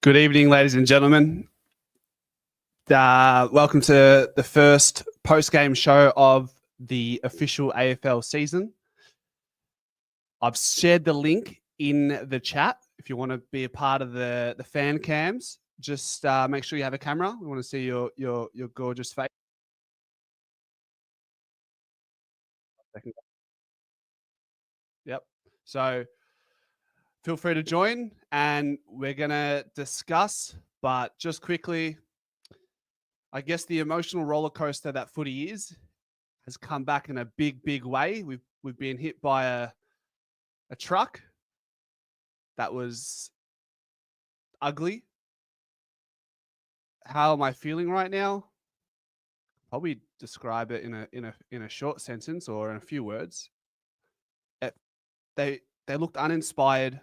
Good evening, ladies and gentlemen. Welcome to the first post-game show of the official AFL season. I've shared the link in the chat. If you want to be a part of the fan cams, just make sure you have a camera. We want to see your gorgeous face. Yep. So feel free to join, and we're gonna discuss. But just quickly, I guess the emotional roller coaster that footy has come back in a big way. We've been hit by a truck that was ugly. How am I feeling right now? Probably describe it in a short sentence or in a few words. They looked uninspired.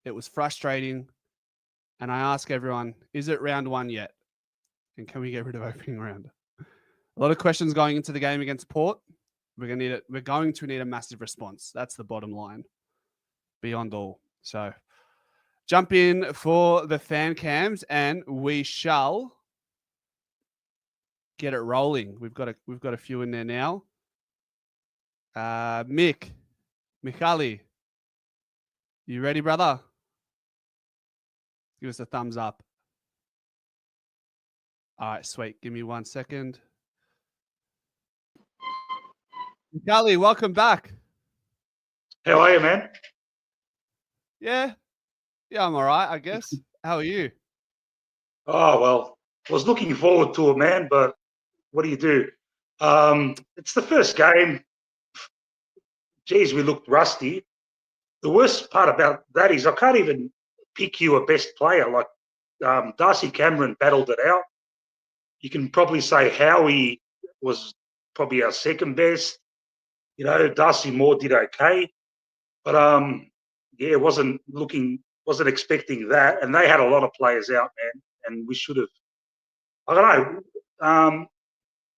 It was frustrating, and I ask everyone, is it round one yet? And can we get rid of opening round? A lot of questions going into the game against Port. We're going to need a massive response. That's the bottom line. Beyond all. So jump in for the fan cams, and we shall get it rolling. We've got a few in there now. Michali, you ready, brother? Give us a thumbs up. All right, sweet. Give me 1 second. Michali, welcome back. How are you, man? Yeah, I'm all right, I guess. How are you? Oh, well, I was looking forward to it, man, but what do you do? It's the first game. Geez, we looked rusty. The worst part about that is I can't even pick you a best player. Like Darcy Cameron battled it out. You can probably say Howie was probably our second best. You know, Darcy Moore did okay. But yeah, wasn't expecting that. And they had a lot of players out, man, and we should have. I don't know.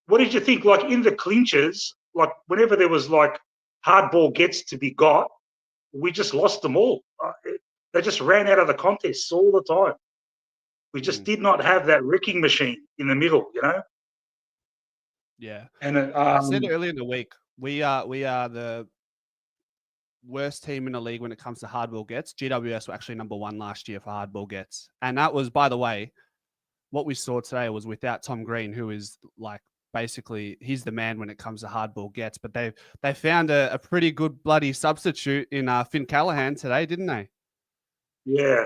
What did you think? Like in the clinches, like whenever there was like hard ball gets to be got, we just lost them all. They just ran out of the contests all the time. We just did not have that wrecking machine in the middle, you know. Yeah, and I said earlier in the week, we are the worst team in the league when it comes to hard ball gets. GWS were actually number one last year for hard ball gets, and that was, by the way, what we saw today was without Tom Green, who is like basically he's the man when it comes to hard ball gets. But they found a pretty good bloody substitute in Finn Callahan today, didn't they? Yeah.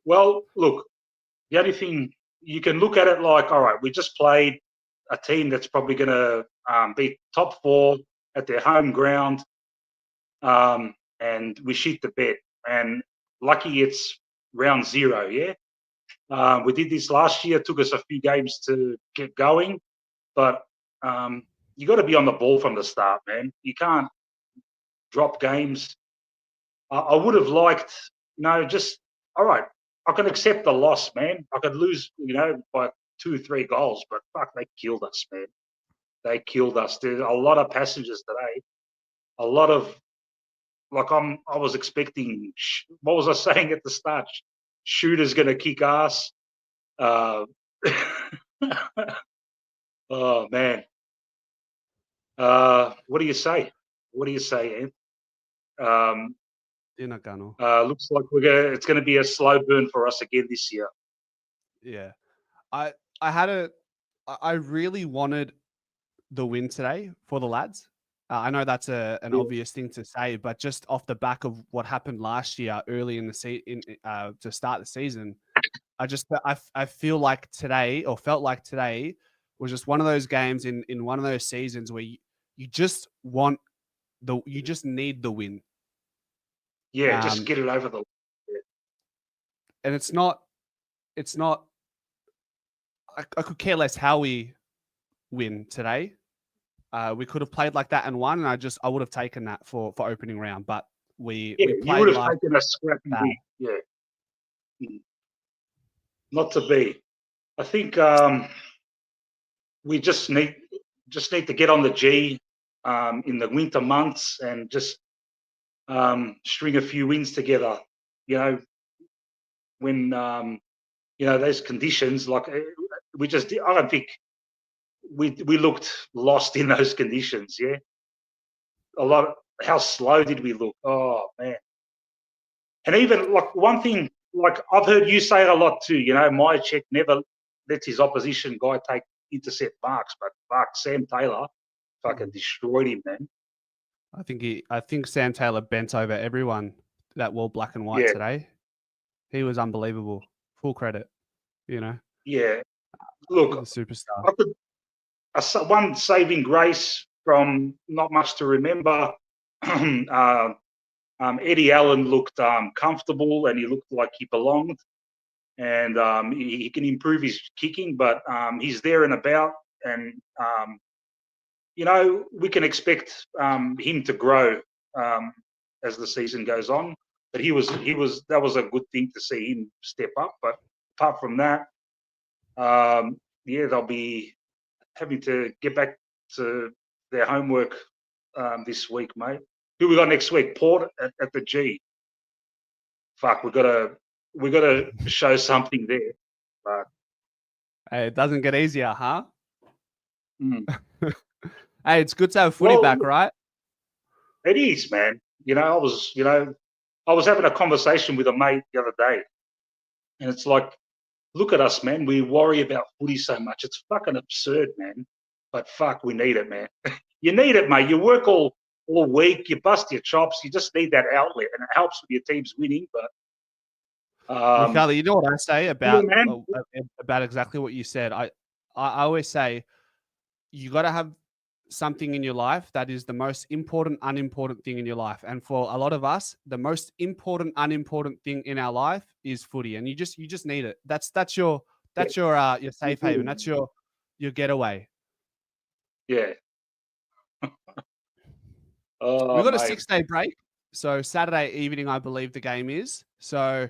Well, look, the only thing you can look at it like, all right, we just played a team that's probably going to be top four at their home ground, and we shit the bed. And lucky it's round zero, yeah? We did this last year. It took us a few games to get going, but you got to be on the ball from the start, man. You can't drop games. I would have liked, just all right. I can accept the loss, man. I could lose, by 2-3 goals, but fuck, they killed us, man. They killed us. There's a lot of passengers today. A lot of I was expecting. What was I saying at the start? Shooter's going to kick ass. Uh, oh man. What do you say? What do you say, Ant? Looks like it's going to be a slow burn for us again this year. Yeah, I really wanted the win today for the lads. I know that's an obvious thing to say, but just off the back of what happened last year early in the to start the season, I feel like today, or felt like today, was just one of those games in one of those seasons where you just need the win. Yeah, just get it over the. Yeah. And it's not. I could care less how we win today. We could have played like that and won, and I would have taken that for opening round. But we played you would have taken a scrappy win. Yeah. Not to be. I think we just need to get on the G in the winter months and just string a few wins together. You know, when those conditions. Like we just, I don't think we looked lost in those conditions. Yeah, how slow did we look? Oh man. And even like one thing, like I've heard you say it a lot too. Mychek never lets his opposition guy take intercept marks, but Sam Taylor fucking destroyed him, man. I think Sam Taylor bent over everyone that wore black and white today. He was unbelievable. Full credit, Yeah. Look, he's a superstar. One saving grace from not much to remember. Eddie Allen looked comfortable and he looked like he belonged. And he can improve his kicking, but he's there and about. And, we can expect him to grow as the season goes on. But that was a good thing to see him step up. But apart from that, they'll be having to get back to their homework this week, mate. Who we got next week? Port at the G. Fuck, we gotta show something there. But hey, it doesn't get easier, huh? Hey, it's good to have footy back, right? It is, man. I was having a conversation with a mate the other day, and it's like, look at us, man. We worry about footy so much. It's fucking absurd, man. But fuck, we need it, man. You need it, mate. You work all week. You bust your chops. You just need that outlet, and it helps with your team's winning. But Ricardo, you know what I say about exactly what you said. I always say you got to have something in your life that is the most important, unimportant thing in your life. And for a lot of us, the most important, unimportant thing in our life is footy, and you just need it. That's your safe haven. That's your getaway. Yeah. We've got a 6-day break. So Saturday evening, I believe the game is. So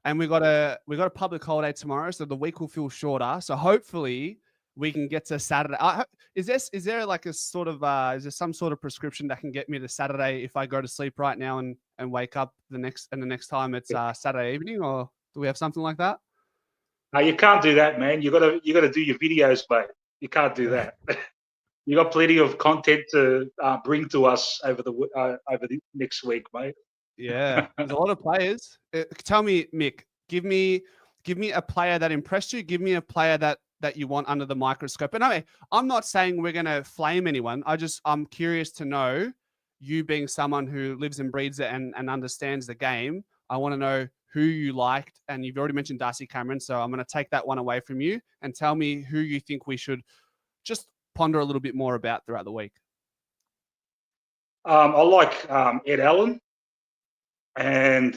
and we got a public holiday tomorrow, so the week will feel shorter. So hopefully we can get to Saturday. Is there like a sort of is there some sort of prescription that can get me to Saturday if I go to sleep right now and wake up the next time it's Saturday evening, or do we have something like that? No, you can't do that, man. You gotta do your videos, mate. You can't do that. You got plenty of content to bring to us over the next week, mate. Yeah, there's a lot of players. Tell me, Mick, give me a player that impressed you. Give me a player that you want under the microscope. And I'm not saying we're going to flame anyone. I'm curious to know, you being someone who lives and breathes it and understands the game, I want to know who you liked. And you've already mentioned Darcy Cameron, so I'm going to take that one away from you and tell me who you think we should just ponder a little bit more about throughout the week. I like Ed Allen, and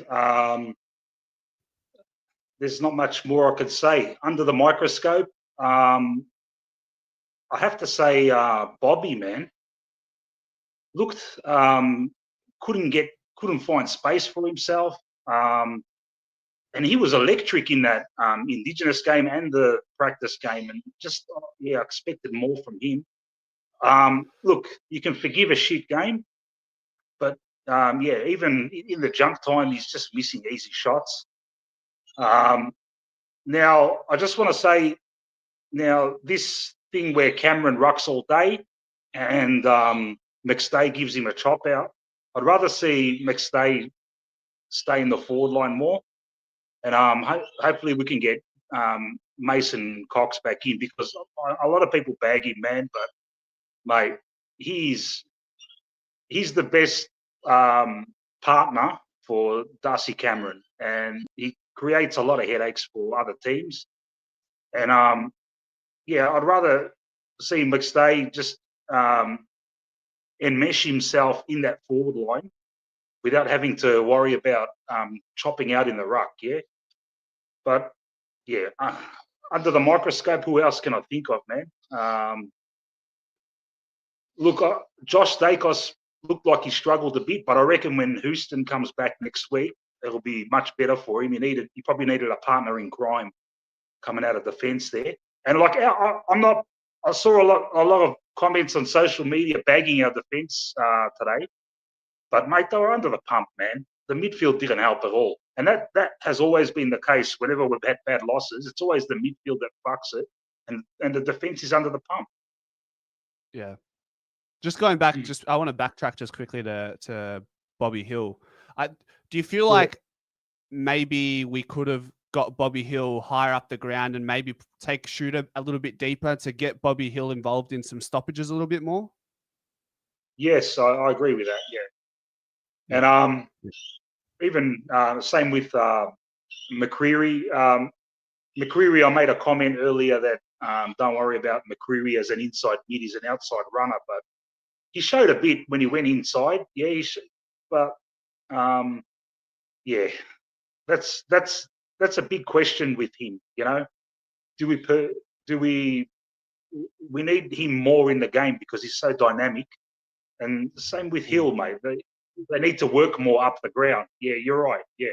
there's not much more I could say. Under the microscope, I have to say Bobby, man, looked couldn't find space for himself, and he was electric in that Indigenous game and the practice game, and just I expected more from him. Look, you can forgive a shit game, but even in the junk time, he's just missing easy shots. Now, I just want to say, this thing where Cameron rucks all day and McStay gives him a chop out, I'd rather see McStay stay in the forward line more, and hopefully we can get Mason Cox back in, because a lot of people bag him, man, but mate, he's the best partner for Darcy Cameron, and he creates a lot of headaches for other teams. And I'd rather see McStay just enmesh himself in that forward line without having to worry about chopping out in the ruck. Yeah, but under the microscope, who else can I think of, man? Look, Josh Dacos looked like he struggled a bit, but I reckon when Houston comes back next week, it'll be much better for him. He probably needed a partner in crime coming out of defence there. And like, I saw a lot of comments on social media bagging our defence today, but mate, they were under the pump, man. the midfield didn't help at all. And that has always been the case whenever we've had bad losses. It's always the midfield that fucks it, and the defense is under the pump. Yeah. Just going back, I want to backtrack just quickly to Bobby Hill. Do you feel like maybe we could have got Bobby Hill higher up the ground and maybe take Shooter a little bit deeper to get Bobby Hill involved in some stoppages a little bit more? Yes, I agree with that. Yeah. And even same with McCreary. McCreary, I made a comment earlier that don't worry about McCreary as an inside mid. He's an outside runner, but he showed a bit when he went inside. Yeah, but yeah, that's a big question with him. You know, do we need him more in the game because he's so dynamic? And the same with Hill, mate. They need to work more up the ground. Yeah, you're right. Yeah.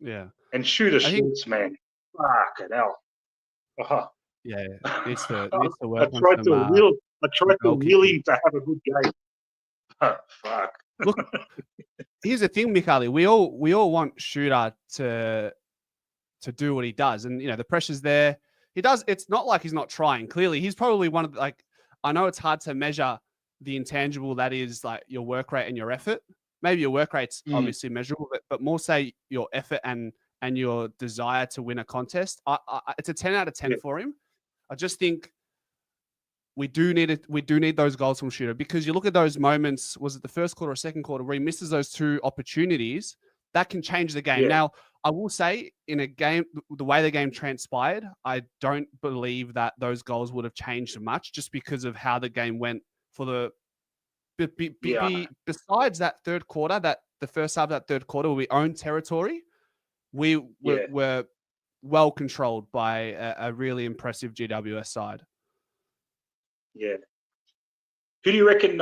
Yeah. And Shooter shoots, man. Fucking hell. Uh-huh. Yeah, needs to work I tried on to some, will him to have a good game. Fuck. Look, here's the thing, Mikali. We all want Shooter to do what he does, and the pressure's there. He does. It's not like he's not trying. Clearly, he's probably one of I know it's hard to measure the intangible that is like your work rate and your effort. Maybe your work rate's obviously measurable, but more say your effort and your desire to win a contest. It's a 10 out of 10 for him. I just think we do need those goals from Shooter, because you look at those moments, was it the first quarter or second quarter, where he misses those two opportunities that can change the game. Now, I will say, in a game, the way the game transpired, I don't believe that those goals would have changed much, just because of how the game went for the besides that third quarter, that the first half of that third quarter where we owned territory, we were well controlled by a really impressive GWS side. Yeah. Who do you reckon?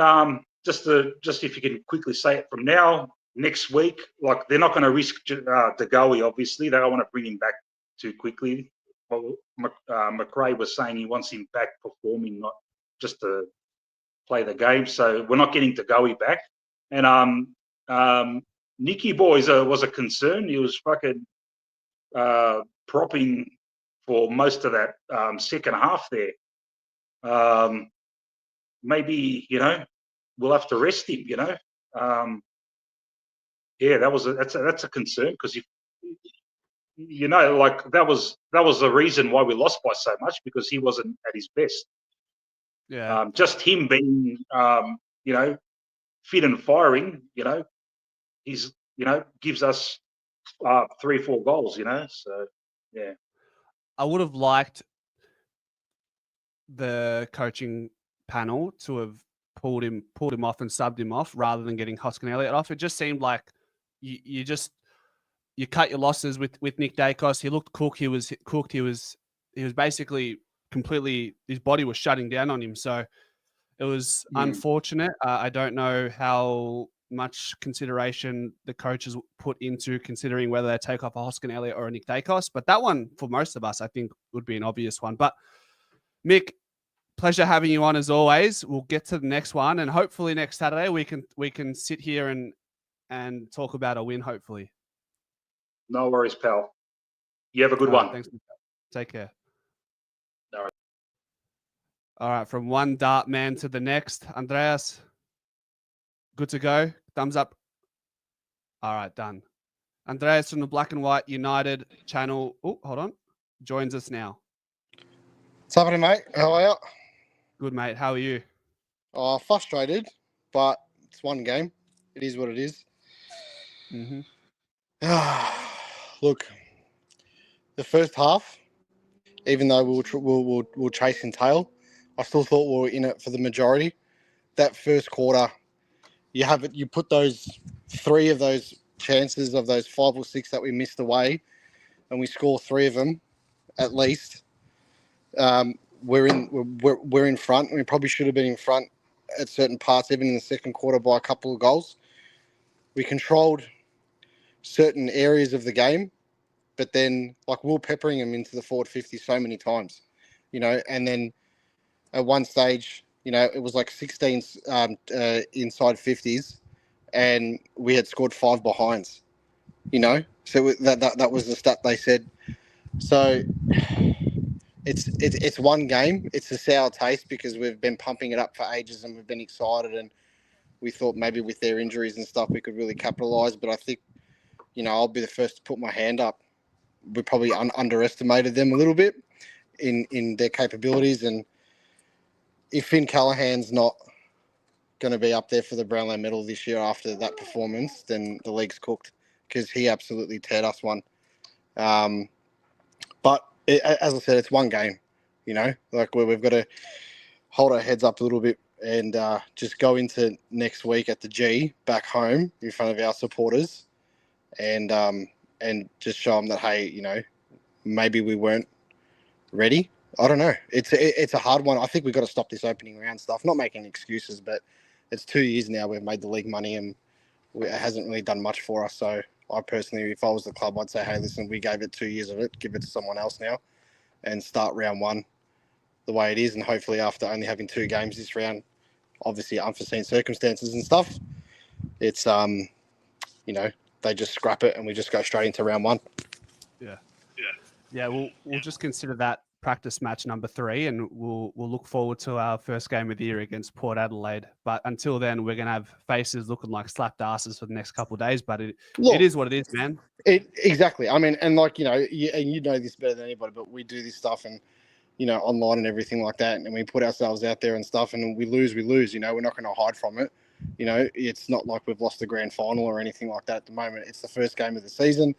Just if you can quickly say it from now, next week, like they're not going to risk DeGoey. Obviously, they don't want to bring him back too quickly. McRae was saying he wants him back performing, not just to play the game. So we're not getting DeGoey back. And Nicky Boy was a concern. He was fucking propping for most of that second half there. Maybe we'll have to rest him. That's a concern, because if that was the reason why we lost by so much, because he wasn't at his best. Yeah. Just him being fit and firing, he's gives us 3-4 goals. So yeah. I would have liked the coaching panel to have pulled him off and subbed him off, rather than getting Hoskin Elliott off. It just seemed like you cut your losses with Nick Dacos. He looked cooked. He was cooked. He was basically completely, his body was shutting down on him. So it was unfortunate. I don't know how much consideration the coaches put into considering whether they take off a Hoskin Elliott or a Nick Dacos, but that one, for most of us, I think would be an obvious one. But Mick, pleasure having you on as always. We'll get to the next one, and hopefully next Saturday we can sit here and talk about a win, hopefully. No worries, pal. You have a good one. Thanks. Take care. All right. All right, from one dart man to the next. Andreas, good to go? Thumbs up. All right, done. Andreas from the Black and White United channel. Oh, hold on. Joins us now. What's happening, mate? How are you? Good, mate. How are you? Frustrated, but it's one game. It is what it is. Mm-hmm. Look, the first half, even though we'll chase and tail, I still thought we were in it for the majority. That first quarter, you put those 3 of those chances of those 5 or 6 that we missed away, and we score 3 of them at least. We're in front. We probably should have been in front at certain parts, even in the second quarter, by a couple of goals. We controlled certain areas of the game, but then we were peppering them into the forward 50 so many times, and then at one stage, it was like 16 inside 50s, and we had scored 5 behinds. You know, so that was the stat they said. So it's one game. It's a sour taste because we've been pumping it up for ages and we've been excited, and we thought maybe with their injuries and stuff we could really capitalise. But I think, you know, I'll be the first to put my hand up. We probably underestimated them a little bit in their capabilities, and if Finn Callahan's not going to be up there for the Brownlow medal this year after that performance, then the league's cooked, because he absolutely teared us one. But as I said, it's one game, you know, like we've got to hold our heads up a little bit and just go into next week at the G back home in front of our supporters and just show them that, hey, you know, maybe we weren't ready. I don't know. It's a hard one. I think we've got to stop this opening round stuff. Not making excuses, but it's 2 years now we've made the league money and it hasn't really done much for us. So I personally, if I was the club, I'd say, hey, listen, we gave it 2 years of it. Give it to someone else now and start round one the way it is. And hopefully after only having 2 games this round, obviously unforeseen circumstances and stuff, it's, you know, they just scrap it and we just go straight into round one. Yeah, we'll just consider that practice match number 3, and we'll look forward to our first game of the year against Port Adelaide. But until then, we're gonna have faces looking like slapped asses for the next couple of days. But it is what it is, man. Exactly. I mean, and like, you know, and you know this better than anybody, but we do this stuff and, you know, online and everything like that, and we put ourselves out there and stuff, and we lose. You know, we're not going to hide from it. You know, it's not like we've lost the grand final or anything like that at the moment. It's the first game of the season.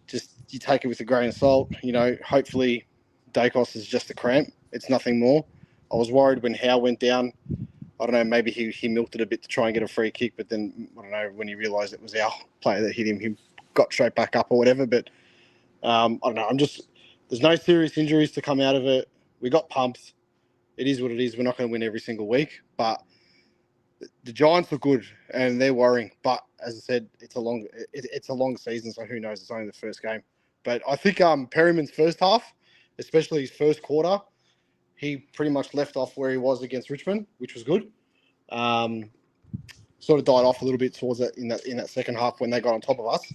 Just you take it with a grain of salt. You know, hopefully Dacos is just a cramp. It's nothing more. I was worried when Howe went down. I don't know, maybe he milked it a bit to try and get a free kick, but then, I don't know, when he realised it was our player that hit him, he got straight back up or whatever. But I don't know, there's no serious injuries to come out of it. We got pumped. It is what it is. We're not going to win every single week, but the Giants look good and they're worrying. But as I said, it's a long season, so who knows? It's only the first game. But I think Perryman's first half, especially his first quarter, he pretty much left off where he was against Richmond, which was good. Sort of died off a little bit towards that in that second half when they got on top of us.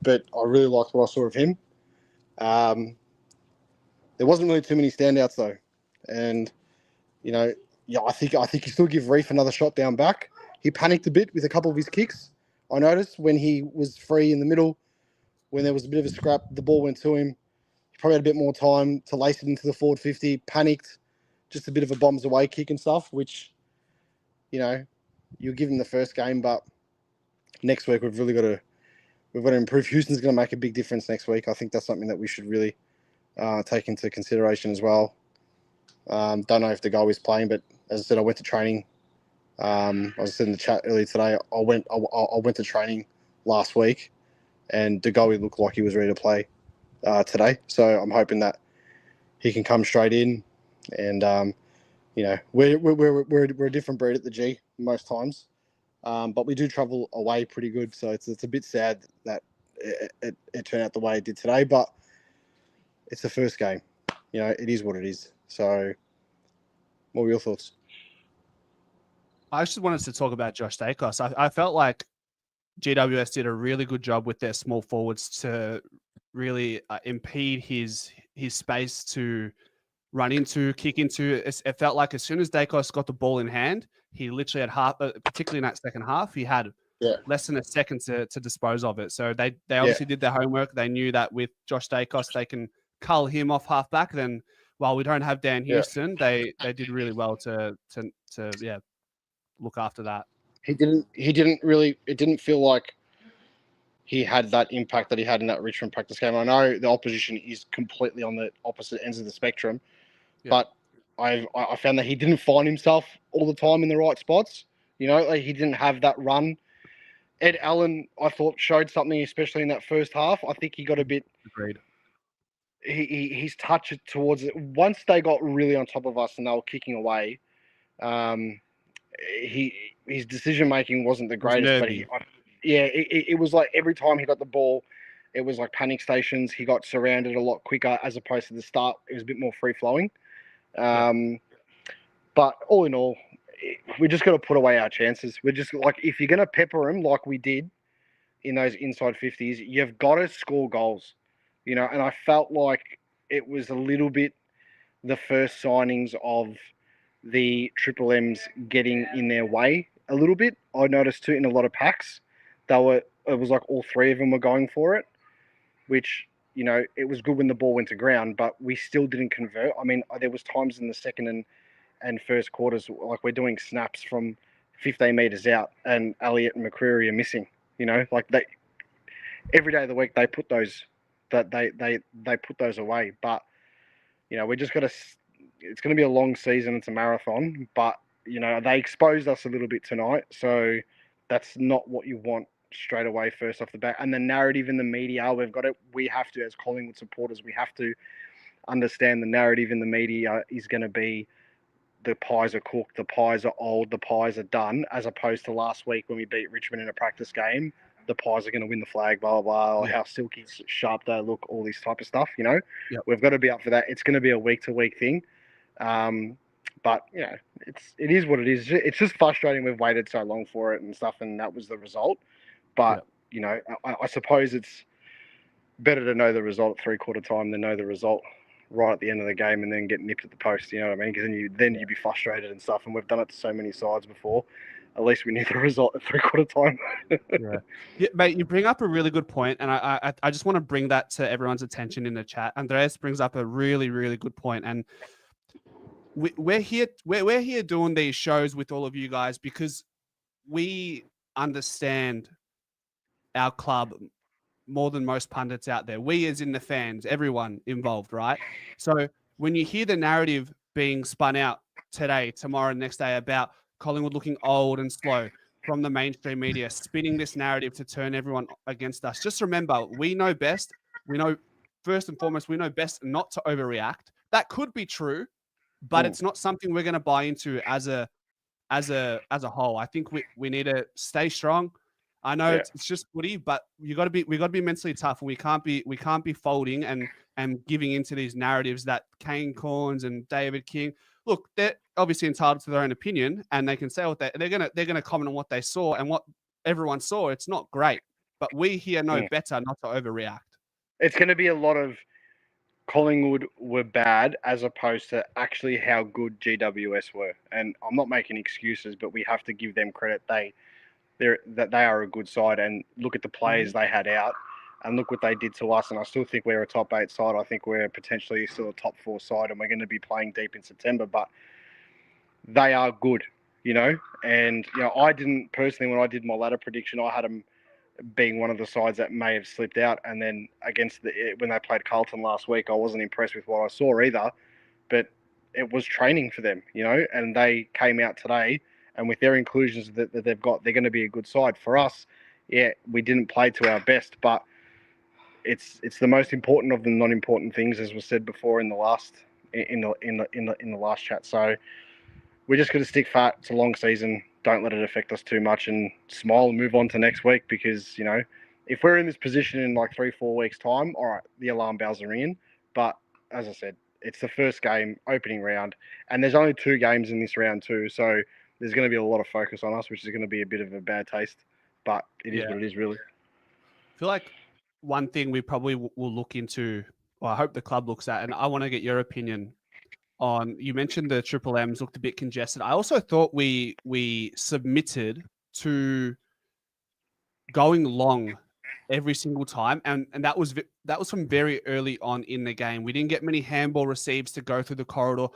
But I really liked what I saw of him. There wasn't really too many standouts though, and you know, yeah, I think you still give Reef another shot down back. He panicked a bit with a couple of his kicks. I noticed when he was free in the middle, when there was a bit of a scrap, the ball went to him. He probably had a bit more time to lace it into the forward 50. Panicked, just a bit of a bombs away kick and stuff, which, you know, you give him the first game, but next week we've got to improve. Houston's going to make a big difference next week. I think that's something that we should really take into consideration as well. Don't know if the goal is playing, but as I said, I went to training. I was said in the chat earlier today. I went to training last week, and DeGoey looked like he was ready to play today. So I'm hoping that he can come straight in, and you know, we're a different breed at the G most times, but we do travel away pretty good. So it's a bit sad that it turned out the way it did today, but it's the first game. You know, it is what it is. So, what were your thoughts? I just wanted to talk about Josh Dacos. I felt like GWS did a really good job with their small forwards to really impede his space to run into, kick into. It felt like as soon as Dacos got the ball in hand, he literally had half, particularly in that second half, he had less than a second to dispose of it. So they obviously did their homework. They knew that with Josh Dacos, they can cull him off half back. Then while we don't have Dan Houston, they did really well to look after that. He didn't really. It didn't feel like he had that impact that he had in that Richmond practice game. I know the opposition is completely on the opposite ends of the spectrum, but I found that he didn't find himself all the time in the right spots. You know, like he didn't have that run. Ed Allen, I thought, showed something, especially in that first half. I think he got a bit. Agreed. He's touched it towards it. Once they got really on top of us and they were kicking away, his decision making wasn't the greatest. But it was like every time he got the ball, it was like panic stations. He got surrounded a lot quicker as opposed to the start. It was a bit more free flowing. But all in all, we just got to put away our chances. We're just like, if you're going to pepper them like we did in those inside 50s, you've got to score goals, and I felt like it was a little bit the first signings of the Triple M's getting in their way a little bit. I noticed too in a lot of packs, it was like all three of them were going for it, which, it was good when the ball went to ground, but we still didn't convert. I mean, there was times in the second and first quarters, like we're doing snaps from 15 meters out and Elliott and McCreary are missing, like every day of the week they put those away. But, we just got to, it's going to be a long season. It's a marathon, but, they exposed us a little bit tonight. So that's not what you want straight away, first off the bat. And the narrative in the media, we have to, as Collingwood supporters, we have to understand the narrative in the media is going to be the Pies are cooked, the Pies are old, the Pies are done, as opposed to last week when we beat Richmond in a practice game. The Pies are going to win the flag, blah, blah, blah, how silky sharp they look, all this type of stuff, Yep. We've got to be up for that. It's going to be a week-to-week thing. But, it is what it is. It's just frustrating we've waited so long for it and stuff, and that was the result. But, I suppose it's better to know the result at three-quarter time than know the result right at the end of the game and then get nipped at the post, you know what I mean? Because then you'd be frustrated and stuff, and we've done it to so many sides before. At least we knew the result at three-quarter time. Yeah, mate, you bring up a really good point, and I just want to bring that to everyone's attention in the chat. Andreas brings up a really, really good point, and we're here doing these shows with all of you guys because we understand our club more than most pundits out there. We, as in the fans, everyone involved, right? So when you hear the narrative being spun out today, tomorrow, next day about Collingwood looking old and slow from the mainstream media, spinning this narrative to turn everyone against us, just remember, we know best. We know, first and foremost, we know best not to overreact. That could be true, but it's not something we're going to buy into as a whole. I think we need to stay strong. I know it's just footy, but we got to be mentally tough, and we can't be folding and giving into these narratives that Kane Corns and David King. Look, they're obviously entitled to their own opinion, and they can say what they're gonna comment on what they saw and what everyone saw. It's not great, but we here know better not to overreact. It's going to be a lot of Collingwood were bad as opposed to actually how good GWS were, and I'm not making excuses, but we have to give them credit. They are a good side, and look at the players they had out, and look what they did to us. And I still think we're a top 8 side. I think we're potentially still a top 4 side, and we're going to be playing deep in September. But they are good, And I didn't personally, when I did my ladder prediction, I had them being one of the sides that may have slipped out. And then when they played Carlton last week, I wasn't impressed with what I saw either. But it was training for them, And they came out today. And with their inclusions that they've got, they're going to be a good side. For us, we didn't play to our best, but it's the most important of the non-important things, as was said before in the last chat. So we're just going to stick fat. It's a long season. Don't let it affect us too much, and smile and move on to next week. Because if we're in this position in like 3-4 weeks' time, all right, the alarm bells are ringing. But as I said, it's the first game, opening round, and there's only 2 games in this round too. So there's going to be a lot of focus on us, which is going to be a bit of a bad taste, but it is what it is, really. I feel like one thing we probably will look into, or I hope the club looks at, and I want to get your opinion on, you mentioned the Triple M's looked a bit congested. I also thought we submitted to going long every single time, and that was from very early on in the game. We didn't get many handball receives to go through the corridor.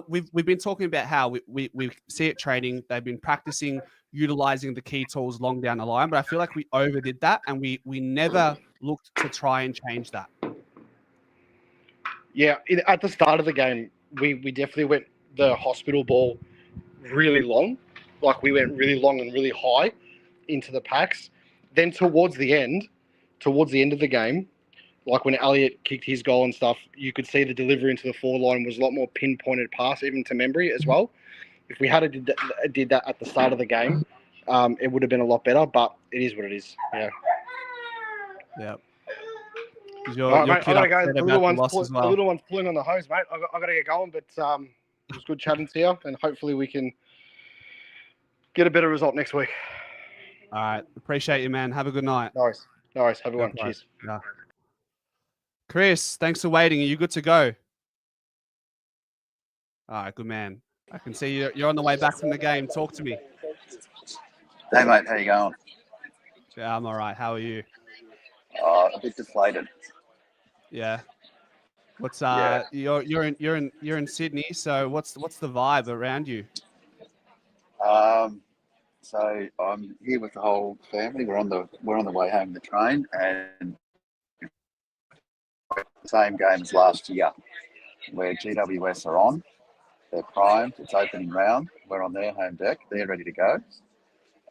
We've been talking about how we see it training. They've been practicing utilizing the key tools long down the line, but I feel like we overdid that, and we never looked to try and change that. Yeah, at the start of the game, we definitely went the hospital ball really long. Like, we went really long and really high into the packs. Then towards the end of the game, like when Elliott kicked his goal and stuff, you could see the delivery into the forward line was a lot more pinpointed pass, even to memory as well. If we had did that at the start of the game, it would have been a lot better, but it is what it is. Yeah. Yeah. All right, mate, I gotta go. The little one's pulling on the hose, mate. I gotta get going, but it was good chatting to you, and hopefully we can get a better result next week. All right. Appreciate you, man. Have a good night. No worries. No worries. Have a good one. Good Cheers. Yeah. Chris, thanks for waiting. Are you good to go? All right, good man. I can see you're on the way back from the game. Talk to me. Hey mate, how you going? Yeah, I'm all right. How are you? A bit deflated. Yeah. What's Yeah. you're in Sydney, so what's the vibe around you? So I'm here with the whole family. We're on the way home the train, and the same game as last year, where GWS are on. They're primed. It's opening round. We're on their home deck. They're ready to go,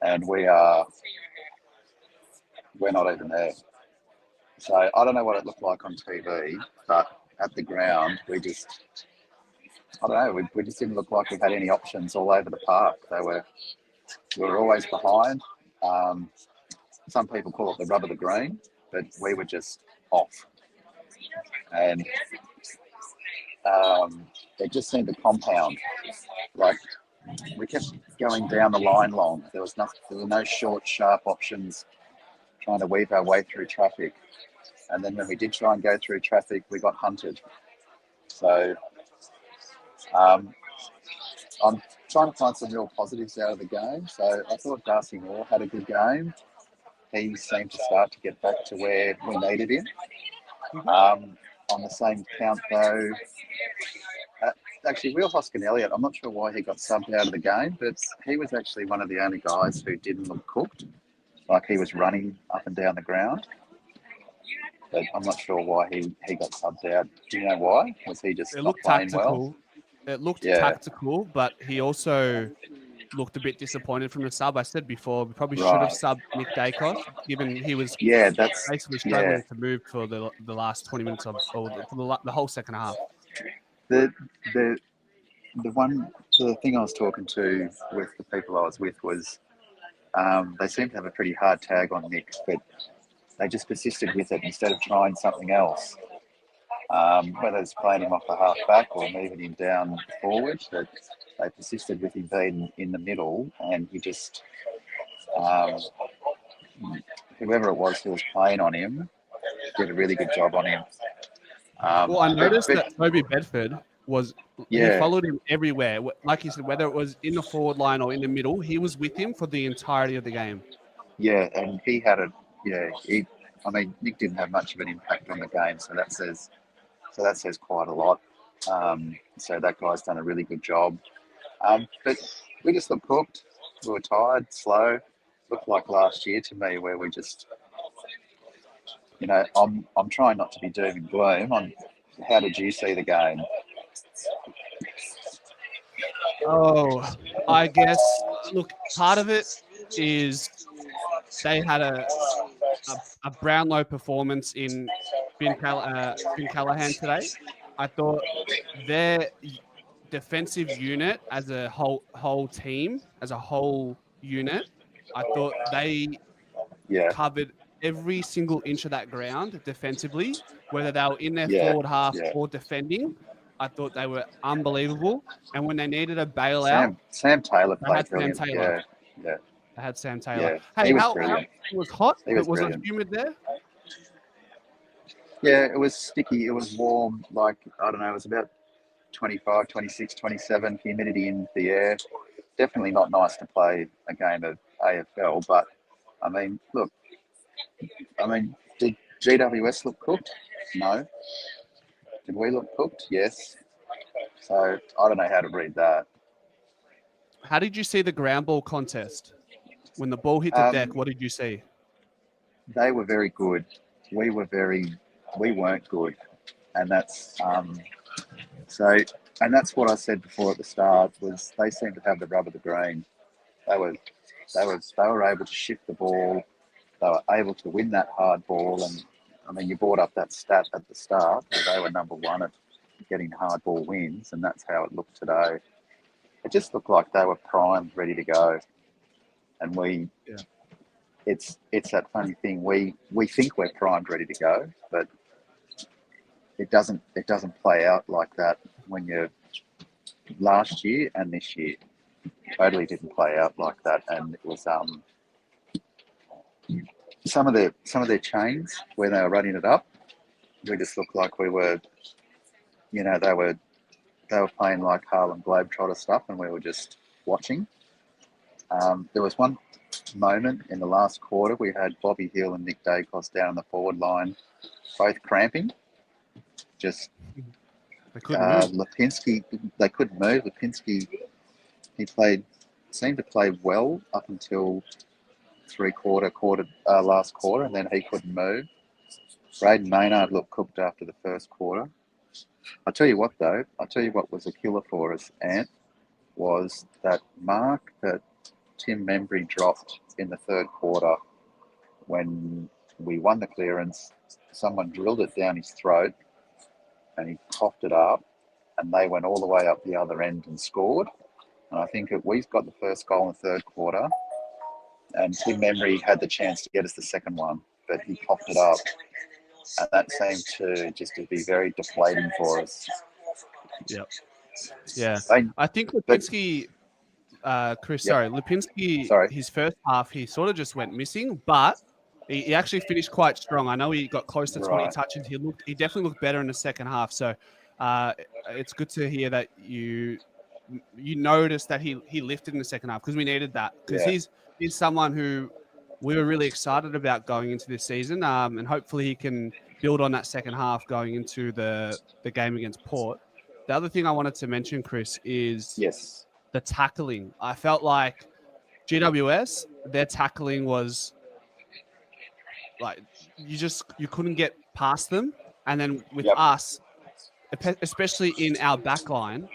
and we're not even there. So I don't know what it looked like on TV, but at the ground, I don't know. We just didn't look like we had any options all over the park. We were always behind. Some people call it the rub of the green, but we were just off. And it just seemed to compound. Like, we kept going down the line long. There were no short, sharp options trying to weave our way through traffic. And then when we did try and go through traffic, we got hunted. So I'm trying to find some real positives out of the game. So I thought Darcy Moore had a good game. He seemed to start to get back to where we needed him. On the same count, though, actually, Will Hoskin-Elliott, I'm not sure why he got subbed out of the game, but he was actually one of the only guys who didn't look cooked. Like, he was running up and down the ground. But I'm not sure why he got subbed out. Do you know why? Was he just not playing well? It looked tactical, but he also looked a bit disappointed from the sub. I said before, we probably should have subbed Nick Dacos, given he was basically struggling to move for the last 20 minutes for the whole second half. The thing I was talking to with the people I was with was they seemed to have a pretty hard tag on Nick, but they just persisted with it instead of trying something else. Whether it's playing him off the half back or moving him down forward, but they persisted with him being in the middle, and he just whoever it was who was playing on him did a really good job on him. Well, I noticed that Toby Bedford he followed him everywhere. Like you said, whether it was in the forward line or in the middle, he was with him for the entirety of the game. Yeah, and he had Nick didn't have much of an impact on the game, so that says quite a lot. So that guy's done a really good job. But we just looked cooked. We were tired, slow. Looked like last year to me, where we just, I'm trying not to be doom and gloom. How did you see the game? Oh, I guess. Look, part of it is they had a Brownlow performance in Ben Callahan today. I thought their defensive unit as a whole team, as a whole unit, I thought they covered every single inch of that ground defensively, whether they were in their forward half or defending. I thought they were unbelievable. And when they needed a bailout, Sam Taylor played Sam Taylor. Yeah. I had Sam Taylor. Yeah, hey, it was hot? Was it humid there? Yeah, it was sticky. It was warm. Like, I don't know, it was about 25, 26, 27, humidity in the air. Definitely not nice to play a game of AFL. But, I mean, look, did GWS look cooked? No. Did we look cooked? Yes. So, I don't know how to read that. How did you see the ground ball contest? When the ball hit the deck, what did you see? They were very good. We weren't good. And that's and that's what I said before at the start, was they seemed to have the rub of the green. They were able to shift the ball. They were able to win that hard ball. And I mean, you brought up that stat at the start, where they were number one at getting hard ball wins, and that's how it looked today. It just looked like they were primed, ready to go. And it's that funny thing. We think we're primed, ready to go, but it doesn't play out like that when you're last year and this year. totally didn't play out like that, and it was some of their chains where they were running it up, we just looked like we were, they were playing like Harlem Globetrotter stuff, and we were just watching. There was one moment in the last quarter we had Bobby Hill and Nick Dacos down the forward line, both cramping. Just They couldn't move. Lipinski, they couldn't move. Lipinski, seemed to play well up until last quarter, and then he couldn't move. Braden Maynard looked cooked after the first quarter. I'll tell you what was a killer for us, Ant, was that mark that Tim Membry dropped in the third quarter when we won the clearance. Someone drilled it down his throat and he coughed it up, and they went all the way up the other end and scored. And I think we've got the first goal in the third quarter, and Tim Membry had the chance to get us the second one, but he coughed it up. And that seemed to be very deflating for us. Yep. Yeah. I think Lipinski, Lipinski, his first half, he sort of just went missing, but he actually finished quite strong. I know he got close to 20 touches. He definitely looked better in the second half. So it's good to hear that you noticed that he lifted in the second half, because we needed that, because he's someone who we were really excited about going into this season, and hopefully he can build on that second half going into the game against Port. The other thing I wanted to mention, Chris, is the tackling. I felt like GWS, their tackling was like you couldn't get past them, and then with us, especially in our back line,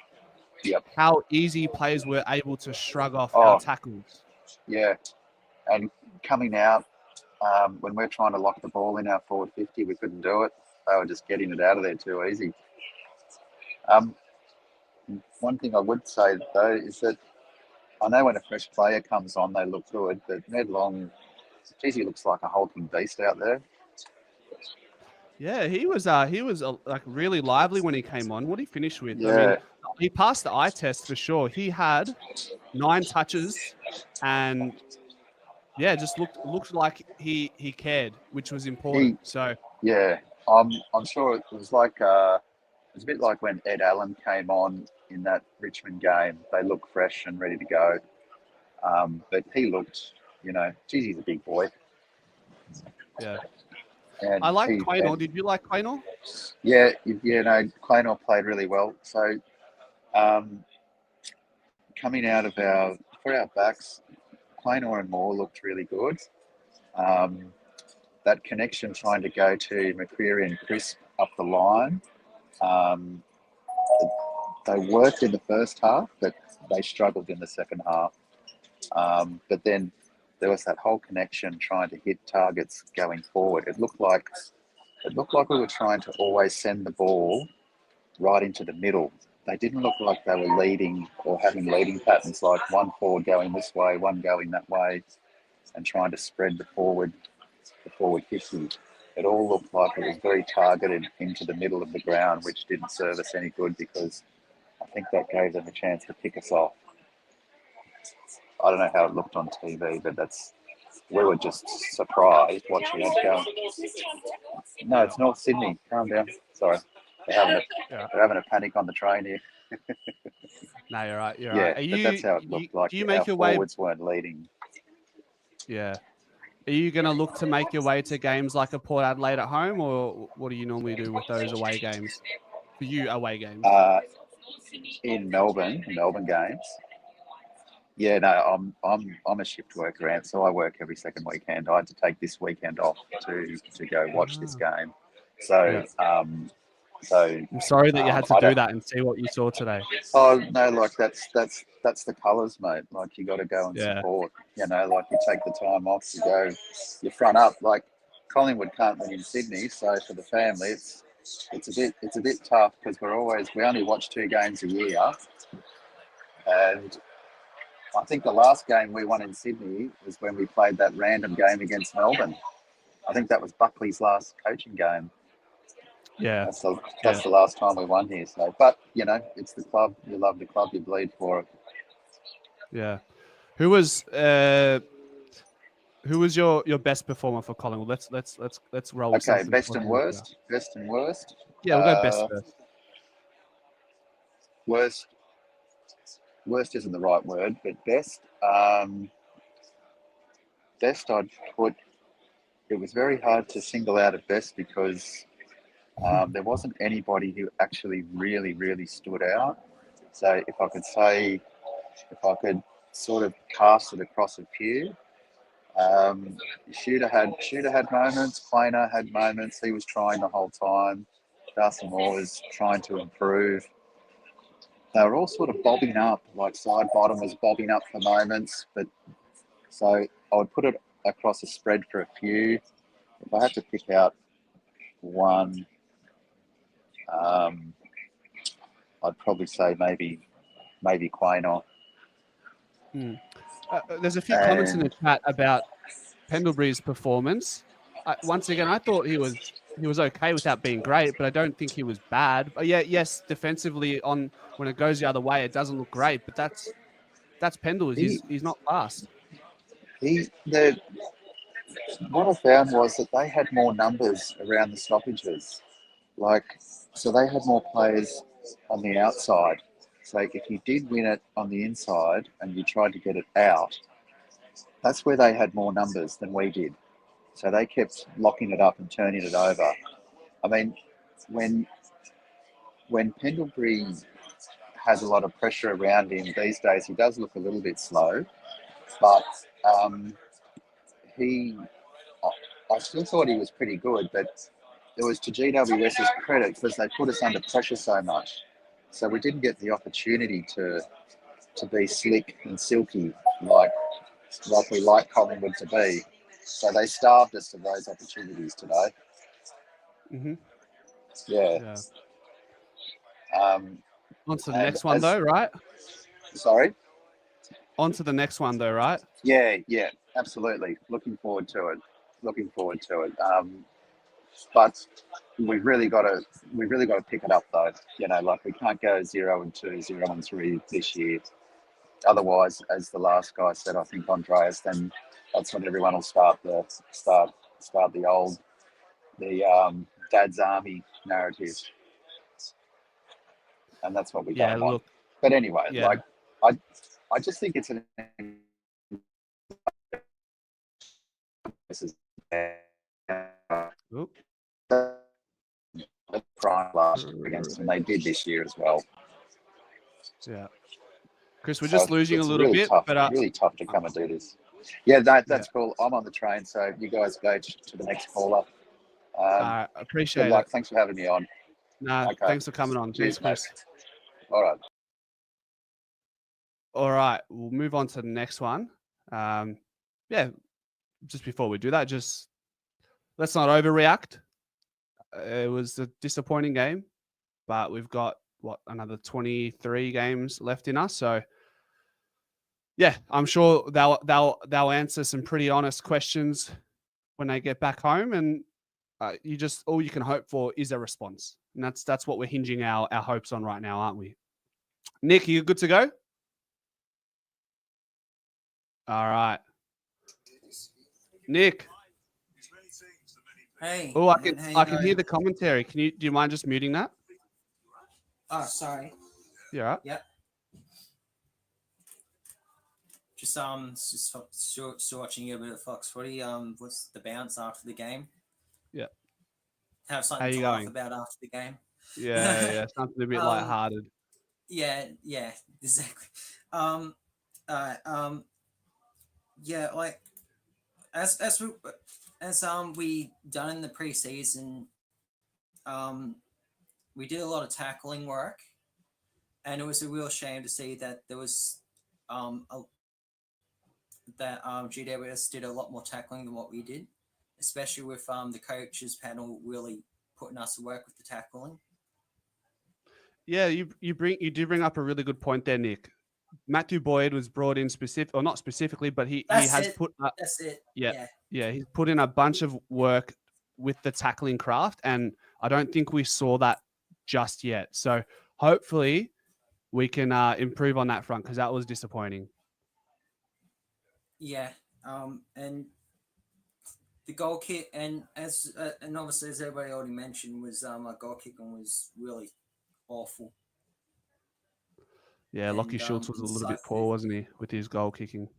how easy players were able to shrug off our tackles. Yeah, and coming out, when we're trying to lock the ball in our forward 50, we couldn't do it. They were just getting it out of there too easy. One thing I would say, though, is that I know when a fresh player comes on, they look good, but Ned Long, he looks like a hulking beast out there. Yeah, he was like really lively when he came on. What did he finish with? Yeah. I mean, he passed the eye test for sure. He had 9 touches, and just looked like he cared, which was important. I'm sure it was like it was a bit like when Ed Allen came on in that Richmond game. They looked fresh and ready to go, but he looked, he's a big boy. Yeah. And I like Quaynor. Did you like Quaynor? Yeah, Quaynor played really well. So, coming out of for our backs, Quaynor and Moore looked really good. That connection trying to go to McCreary and Crisp up the line, they worked in the first half, but they struggled in the second half. But then there was that whole connection trying to hit targets going forward. It looked like we were trying to always send the ball right into the middle. They didn't look like they were leading or having leading patterns, like one forward going this way, one going that way, and trying to spread the forward 50. It all looked like it was very targeted into the middle of the ground, which didn't serve us any good, because I think that gave them a chance to pick us off. I don't know how it looked on TV, but we were just surprised watching it go. No, it's North Sydney. Calm down. Sorry. They're having a panic on the train here. No, you're right. You're right. But that's how it looked like. Do you make your forwards weren't leading. Yeah. Are you going to look to make your way to games like a Port Adelaide at home, or what do you normally do with those away games? For you, away games? In Melbourne games. Yeah, no, I'm a shift worker, and so I work every second weekend. I had to take this weekend off to go watch this game. So, I'm sorry that you had to do that and see what you saw today. Oh no, like that's the colours, mate. Like you got to go and support. Like you take the time off to go. You front up. Like Collingwood can't win in Sydney, so for the family, it's a bit tough, because we only watch 2 games a year, and I think the last game we won in Sydney was when we played that random game against Melbourne. I think that was Buckley's last coaching game. Yeah, that's the last time we won here. So, but it's the club. You love the club. You bleed for it. Yeah. Who was your best performer for Collingwood? Let's roll with Okay, something best and positive here. worst. Best and worst. Yeah, we'll go best first. Worst isn't the right word, but best. Best, I'd put. It was very hard to single out a best because there wasn't anybody who actually really, really stood out. So if I could sort of cast it across a few, Shooter had moments. Plainer had moments. He was trying the whole time. Darcy Moore was trying to improve. They were all sort of bobbing up, like side bottom was bobbing up for moments. But so I would put it across a spread for a few. If I had to pick out one, I'd probably say maybe Quaynor. There's a few comments in the chat about Pendlebury's performance. Once again, I thought he was okay without being great, but I don't think he was bad. But yeah, yes, defensively when it goes the other way, it doesn't look great. But that's Pendle. He's not fast. What I found was that they had more numbers around the stoppages. So they had more players on the outside. So if you did win it on the inside and you tried to get it out, that's where they had more numbers than we did. So they kept locking it up and turning it over. I mean, when Pendlebury has a lot of pressure around him these days, he does look a little bit slow, but I still thought he was pretty good, but it was to GWS's credit because they put us under pressure so much. So we didn't get the opportunity to be slick and silky like we like Collingwood to be. So they starved us of those opportunities today. Mm-hmm. Yeah. On to the next one, though, right? Sorry? On to the next one, though, right? Yeah, absolutely. Looking forward to it. But we've really got to pick it up, though. We can't go 0-2, 0-3 this year. Otherwise, as the last guy said, I think Andreas, then that's when everyone will start the Dad's Army narrative, and that's what we don't want. Look, but anyway, I just think it's an prime last year against, and they did this year as well. Yeah, Chris, we're just losing a little bit, but really tough to come and do this. Yeah, that's cool. I'm on the train, so you guys go to the next caller. Appreciate good luck. it. Thanks for having me on. Okay. Thanks for coming on. Cheers, Thanks, Chris. All right. All right, we'll move on to the next one. Just before we do that, just let's not overreact. It was a disappointing game, but we've got another 23 games left in us. So, yeah, I'm sure they'll answer some pretty honest questions when they get back home, and all you can hope for is a response, and that's what we're hinging our hopes on right now, aren't we? Nick, are you good to go? All right, Nick. Hey. Oh, I can hear the commentary. Do you mind just muting that? Oh, sorry. Yeah. Right. Yep. Just still watching a bit of Fox Footy. What's the bounce after the game? Yeah. Have something to laugh about after the game. Yeah, something a bit lighthearted. Yeah, exactly. Yeah, like as we done in the preseason, we did a lot of tackling work, and it was a real shame to see that there was GWS did a lot more tackling than what we did, especially with the coaches panel really putting us to work with the tackling. Yeah, you do bring up a really good point there, Nick. Matthew Boyd was brought in not specifically, but he has put up. That's it. Yeah, he's put in a bunch of work with the tackling craft, and I don't think we saw that just yet. So hopefully we can improve on that front, because that was disappointing. Yeah. And the goal kick, and and obviously as everybody already mentioned, was our goal kicking was really awful. Yeah, Lockie And Schultz was a little bit incisive. poor, wasn't he, with his goal kicking?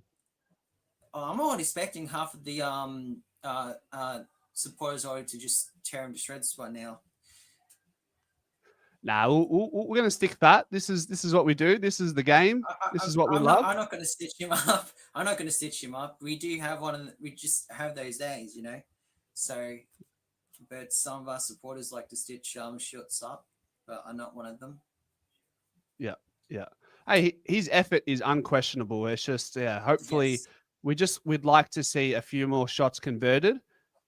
I'm not expecting half of the supporters already to just tear him to shreds by now. Nah, we're going to stick that. This is what we do. This is the game. This is what we love. I'm not going to stitch him up. I'm not going to stitch him up. We do have we just have those days, you know. So, but some of our supporters like to stitch Schultz up, but I'm not one of them. Yeah, yeah. Hey, his effort is unquestionable. It's just, hopefully Yes. we'd like to see a few more shots converted.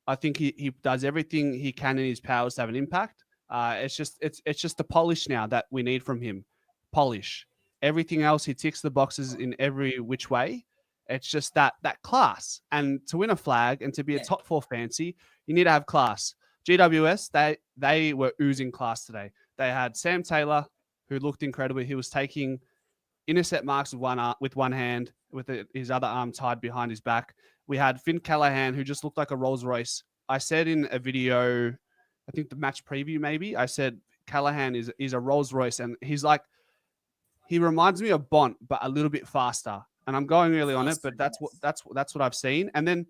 I think he does everything he can in his powers to have an impact. It's just the polish now that we need from him. Polish. Everything else, he ticks the boxes in every which way. It's just that class. And to win a flag and to be a top 4 fancy, you need to have class. GWS, they were oozing class today. They had Sam Taylor, who looked incredible. He was taking intercept marks with one hand, with his other arm tied behind his back. We had Finn Callahan, who just looked like a Rolls Royce. I said in a video, I think the match preview maybe, I said Callahan is a Rolls Royce, and he reminds me of Bont, but a little bit faster. And I'm going early on it, but that's what I've seen. And then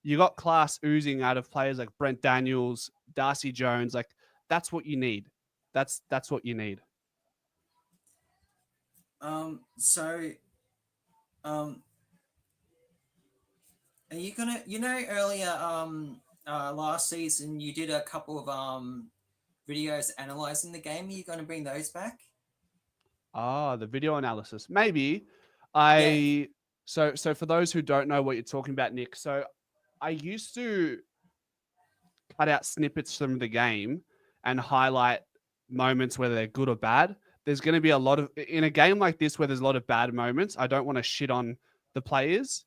you got class oozing out of players like Brent Daniels, Darcy Jones. Like that's what you need. That's what you need. So, are you gonna? Earlier, last season you did a couple of videos analyzing the game. Are you gonna bring those back? The video analysis. Maybe. So for those who don't know what you're talking about, Nick, so I used to cut out snippets from the game and highlight moments, whether they're good or bad. There's going to be a lot of, in a game like this where there's a lot of bad moments, I don't want to shit on the players.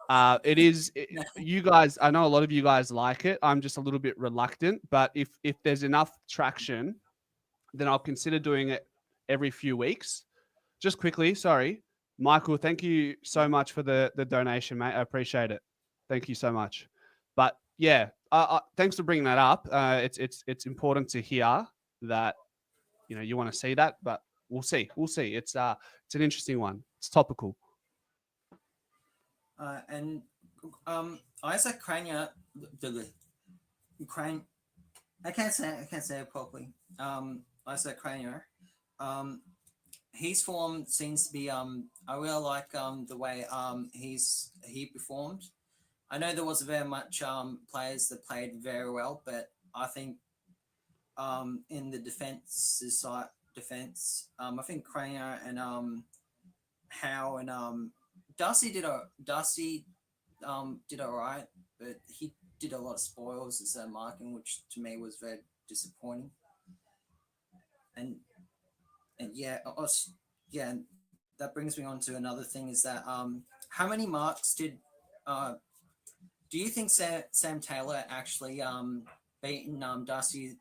You guys, I know a lot of you guys like it. I'm just a little bit reluctant, but if there's enough traction, then I'll consider doing it every few weeks. Just quickly, sorry, Michael, thank you so much for the donation, mate. I appreciate it. Thank you so much. But yeah, thanks for bringing that up. It's important to hear that you want to see that, but we'll see. It's an interesting one. It's topical. And Isaac Krania, I can't say it properly. Isaac Krania, his form seems to be I really like the way he performed. I know there wasn't very much players that played very well, but I think in the defense, I think Krania and Howe and Darcy did all right, but he did a lot of spoils instead of marking, which to me was very disappointing. And that brings me on to another thing: is that how many marks do you think Sam Taylor actually beaten Darcy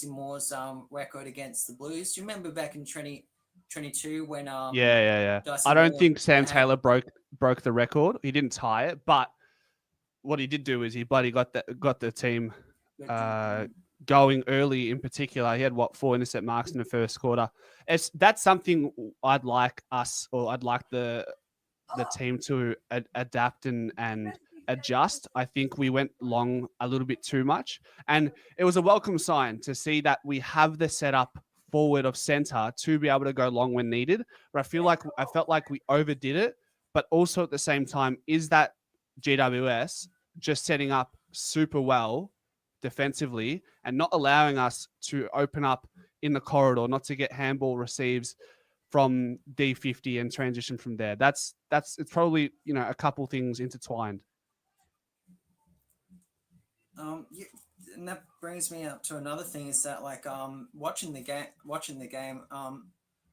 Moore's record against the Blues? Do you remember back in 2022 when Darcy I don't Moore think Sam Taylor broke the record. He didn't tie it, but what he did do is he bloody got the team going early. In particular, he had 4 intercept marks in the first quarter. That's something I'd like the team to adapt and adjust. I think we went long a little bit too much, and it was a welcome sign to see that we have the setup forward of center to be able to go long when needed. But I felt like we overdid it, but also at the same time, is that GWS just setting up super well defensively and not allowing us to open up in the corridor, not to get handball receives from D50 and transition from there. It's probably a couple things intertwined. And that brings me up to another thing: is that watching the game,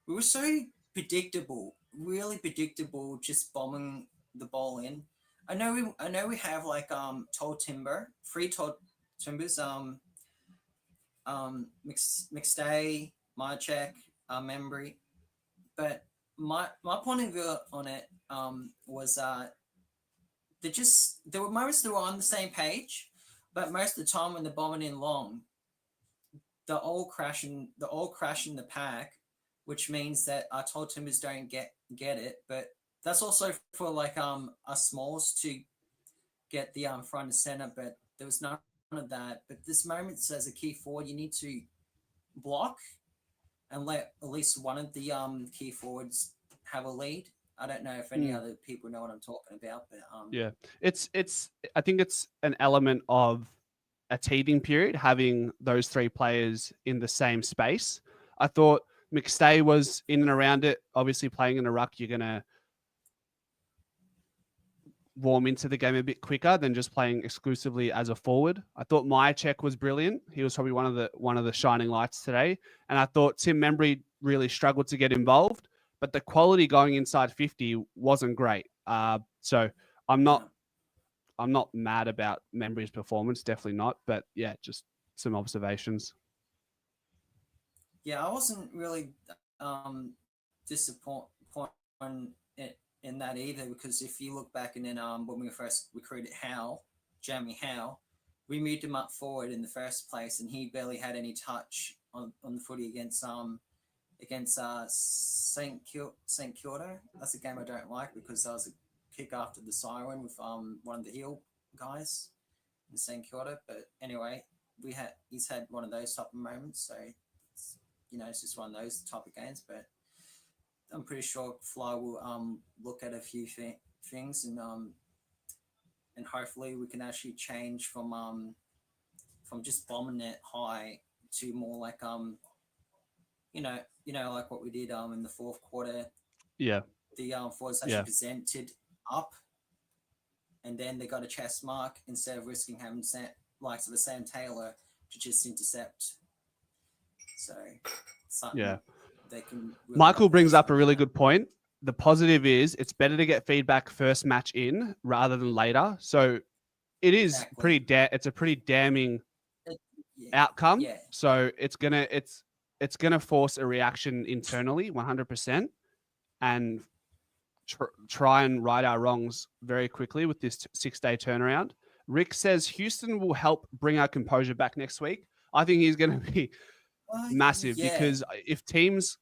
we were so predictable, really predictable, just bombing the ball in. I know we have tall timber, 3 tall timbers, McStay, Marchek, Membry, but my point of view on it was there were moments that were on the same page, but most of the time when they're bombing in long, they're all crashing the pack, which means that our tall timbers don't get it. But that's also for like us smalls to get the front and center. But there was none of that. But this moment, as a key forward, you need to block and let at least one of the key forwards have a lead. I don't know if any other people know what I'm talking about, but yeah, it's I think it's an element of a teething period having those three players in the same space. I thought McStay was in and around it. Obviously, playing in a ruck, you're gonna warm into the game a bit quicker than just playing exclusively as a forward. I thought Myercheck was brilliant. He was probably one of the shining lights today. And I thought Tim Membry really struggled to get involved, but the quality going inside 50 wasn't great. So I'm not mad about Membry's performance, definitely not. But yeah, just some observations. Yeah, I wasn't really disappointed in that either, because if you look back and then when we first recruited Jeremy Howe, we moved him up forward in the first place, and he barely had any touch on the footy against St Kilda. That's a game I don't like because that was a kick after the siren with one of the heel guys in St Kilda. But anyway, he's had one of those type of moments, so it's just one of those type of games. But I'm pretty sure Fly will look at a few things and hopefully we can actually change from just bombing it high to more like like what we did in the fourth quarter. Yeah. The forwards actually presented up, and then they got a chest mark instead of risking having likes of the Sam Taylor to just intercept. So something they can. Really Michael brings up a really good point. The positive is it's better to get feedback first match in rather than later. So it is it's a pretty damning outcome. Yeah. So it's gonna force a reaction internally, 100%, and try and right our wrongs very quickly with this 6-day turnaround. Rick says Houston will help bring our composure back next week. I think he's going to be massive because if teams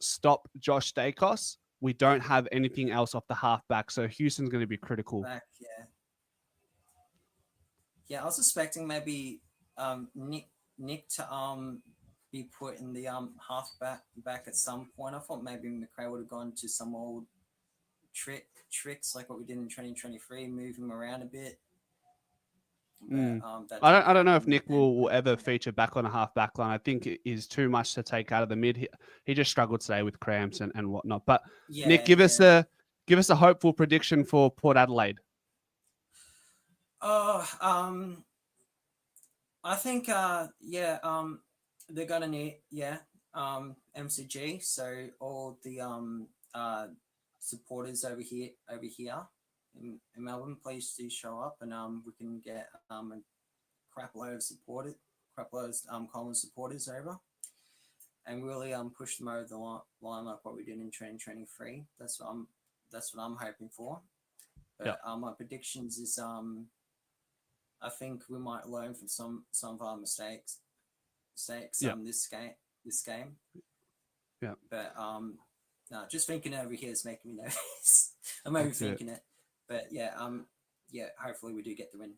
stop Josh Dacos, we don't have anything else off the halfback. So Houston's going to be critical. Yeah, I was expecting maybe Nick to be put in the halfback back at some point. I thought maybe McRae would have gone to some old tricks like what we did in 2023, move him around a bit. But, I don't know if Nick will ever feature back on a half-back line. I think it is too much to take out of the mid. He just struggled today with cramps and whatnot. But Nick, give us a hopeful prediction for Port Adelaide. I think they're gonna need MCG. So all the supporters over here in Melbourne, please do show up, and we can get a crap load of Collingwood supporters over, and really push them over the line like what we did in 2023. That's what I'm hoping for. But my predictions is I think we might learn from some of our mistakes this game. Yeah. But no, just thinking over here is making me nervous. I'm overthinking it. But hopefully we do get the win.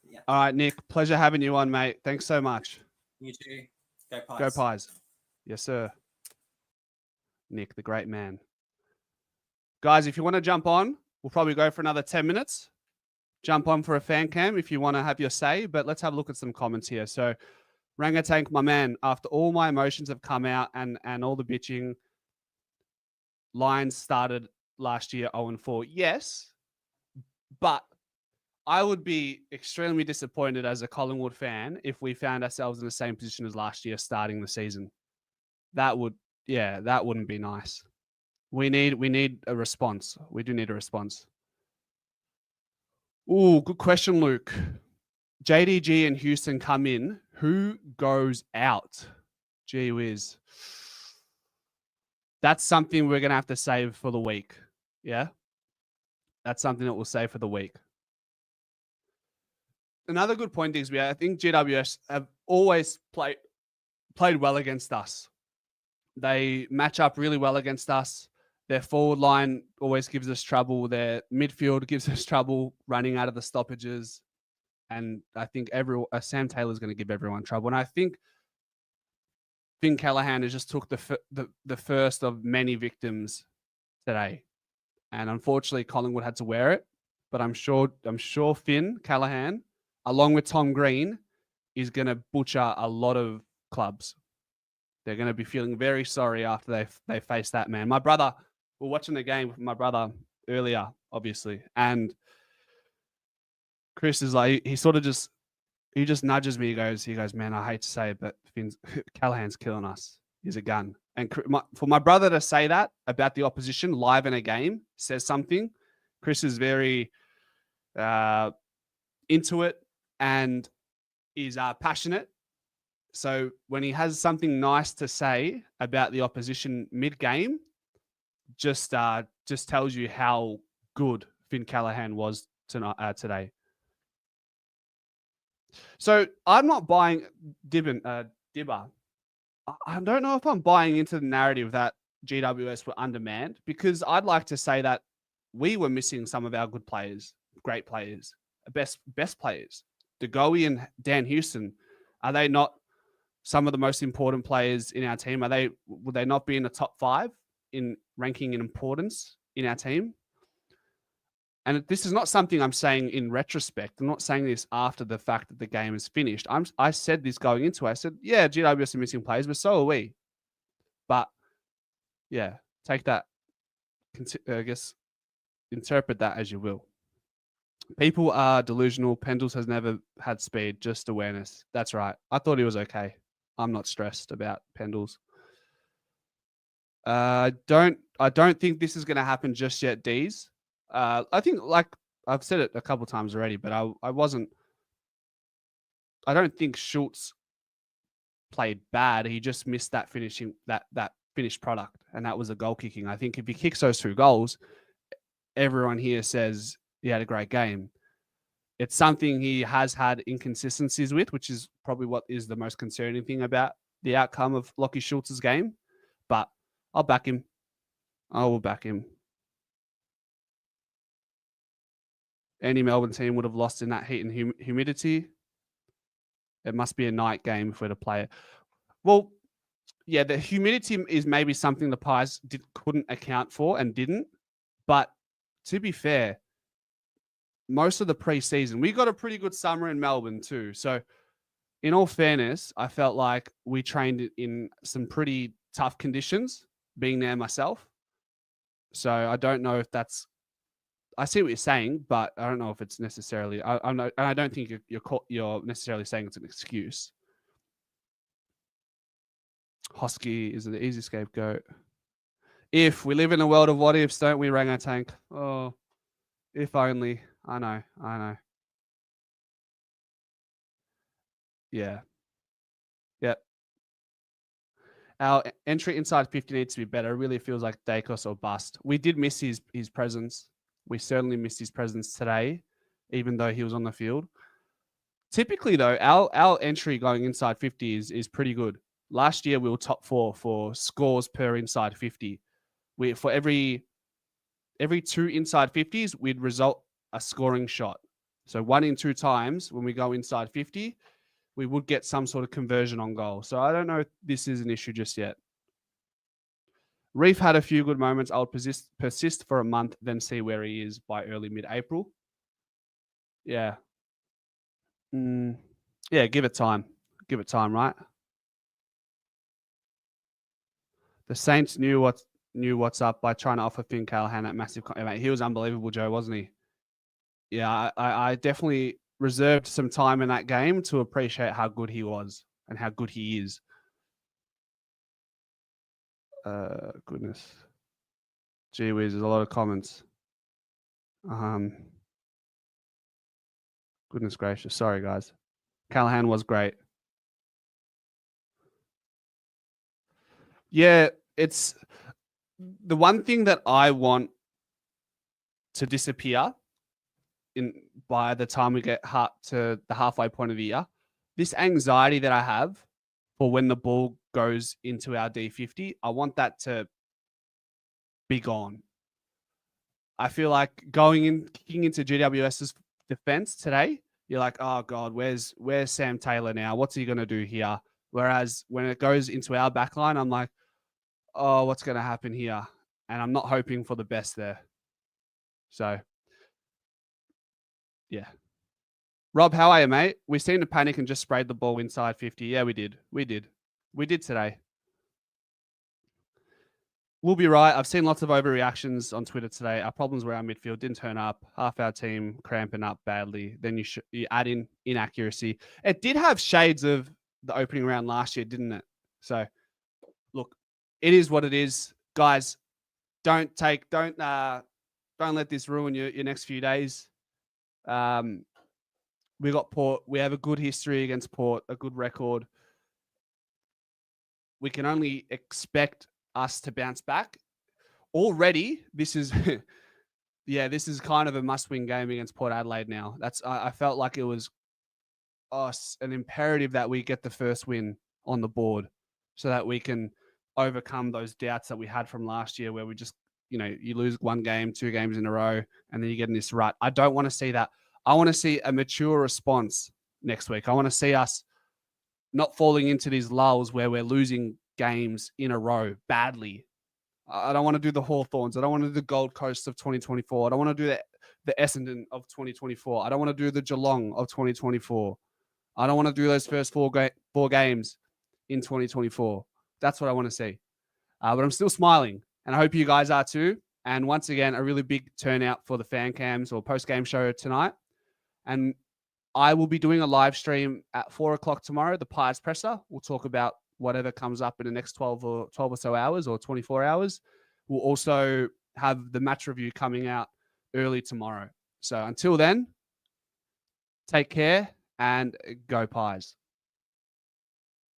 Yeah. All right, Nick. Pleasure having you on, mate. Thanks so much. You too. Go Pies. Go Pies. Yes, sir. Nick, the great man. Guys, if you want to jump on, we'll probably go for another 10 minutes. Jump on for a fan cam if you want to have your say, but let's have a look at some comments here. So, Rangatank, my man, after all my emotions have come out and all the bitching, Lions started last year 0-4. Yes, but I would be extremely disappointed as a Collingwood fan if we found ourselves in the same position as last year starting the season. That wouldn't be nice. We need a response. We do need a response. Ooh, good question, Luke. JDG and Houston come in. Who goes out? Gee whiz. That's something we're going to have to save for the week. Yeah? That's something that we'll say for the week. Another good point, Digsby, I think GWS have always played well against us. They match up really well against us. Their forward line always gives us trouble. Their midfield gives us trouble running out of the stoppages. And I think Sam Taylor's going to give everyone trouble. And I think Finn Callaghan has just took the first of many victims today. And unfortunately, Collingwood had to wear it. But I'm sure Finn Callaghan, along with Tom Green, is going to butcher a lot of clubs. They're going to be feeling very sorry after they face that man. My brother, we're watching the game with my brother earlier, obviously, and Chris is like, he just nudges me. He goes, man, I hate to say it, but Callahan's killing us. He's a gun. And for my brother to say that about the opposition live in a game says something. Chris is very into it and is passionate. So when he has something nice to say about the opposition mid-game, just tells you how good Finn Callaghan was today. So I'm not buying Dibber. I don't know if I'm buying into the narrative that GWS were undermanned, because I'd like to say that we were missing some of our good players, great players, best players. DeGoey and Dan Houston, are they not some of the most important players in our team? Would they not be in the top 5 in ranking in importance in our team? And this is not something I'm saying in retrospect. I'm not saying this after the fact that the game is finished. I said this going into it. I said, yeah, GWS are missing players, but so are we. But yeah, take that. I guess interpret that as you will. People are delusional. Pendles has never had speed, just awareness. That's right. I thought he was okay. I'm not stressed about Pendles. I don't think this is going to happen just yet, D's. I think, like I've said it a couple times already, but I don't think Schultz played bad. He just missed that finishing, that finished product, and that was a goal kicking. I think if he kicks those 2 goals, everyone here says he had a great game. It's something he has had inconsistencies with, which is probably what is the most concerning thing about the outcome of Lockie Schultz's game. But I'll back him. I will back him. Any Melbourne team would have lost in that heat and humidity. It must be a night game if we're to play it. Well, yeah, the humidity is maybe something the Pies couldn't account for and didn't. But to be fair, most of the preseason, we got a pretty good summer in Melbourne too. So in all fairness, I felt like we trained in some pretty tough conditions, being there myself. So I don't know if that's, I see what you're saying, but I don't know if it's necessarily, I don't think you're necessarily saying it's an excuse. Hosky is an easy scapegoat. If we live in a world of what ifs, don't we, Rangotank? Oh, if only. I know. Yeah. Yep. Our entry inside 50 needs to be better. It really feels like Dacos or bust. We did miss his presence. We certainly missed his presence today, even though he was on the field. Typically, though, our entry going inside 50 is pretty good. Last year, we were top 4 for scores per inside 50. For every 2 inside 50s, we'd result a scoring shot. So 1 in 2 times when we go inside 50, we would get some sort of conversion on goal. So I don't know if this is an issue just yet. Reef had a few good moments. I'll persist for a month, then see where he is by early mid-April. Yeah. Yeah, give it time. Give it time, right? The Saints knew what's up by trying to offer Finn Callaghan that massive. He was unbelievable, Joe, wasn't he? Yeah, I definitely reserved some time in that game to appreciate how good he was and how good he is. Goodness. Gee whiz, there's a lot of comments. Goodness gracious. Sorry, guys. Callaghan was great. Yeah, it's the one thing that I want to disappear by the time we get to the halfway point of the year. This anxiety that I have for when the ball goes into our D50, I want that to be gone. I feel like kicking into GWS's defense today, you're like, oh God, where's Sam Taylor now? What's he going to do here? Whereas when it goes into our backline, I'm like, oh, what's going to happen here? And I'm not hoping for the best there. So, yeah. Rob, how are you, mate? We seemed to panic and just sprayed the ball inside 50. Yeah, we did. We did today. We'll be right. I've seen lots of overreactions on Twitter today. Our problems were our midfield didn't turn up. Half our team cramping up badly. Then you add in inaccuracy. It did have shades of the opening round last year, didn't it? So, look, it is what it is, guys. Don't let this ruin your next few days. We got Port. We have a good history against Port, a good record. We can only expect us to bounce back. Already, this is this is kind of a must-win game against Port Adelaide now. I felt like it was an imperative that we get the first win on the board so that we can overcome those doubts that we had from last year where we just, you lose one game, 2 games in a row, and then you get in this rut. I don't want to see that. I want to see a mature response next week. I want to see us not falling into these lulls where we're losing games in a row badly. I don't want to do the Hawthorns. I don't want to do the Gold Coast of 2024. I don't want to do the Essendon of 2024. I don't want to do the Geelong of 2024. I don't want to do those first four games in 2024. That's what I want to see. But I'm still smiling, and I hope you guys are too. And once again, a really big turnout for the fan cams or post-game show tonight. And I will be doing a live stream at 4 o'clock tomorrow, the Pies Presser. We'll talk about whatever comes up in the next 12 or so hours or 24 hours. We'll also have the match review coming out early tomorrow. So until then, take care and go Pies.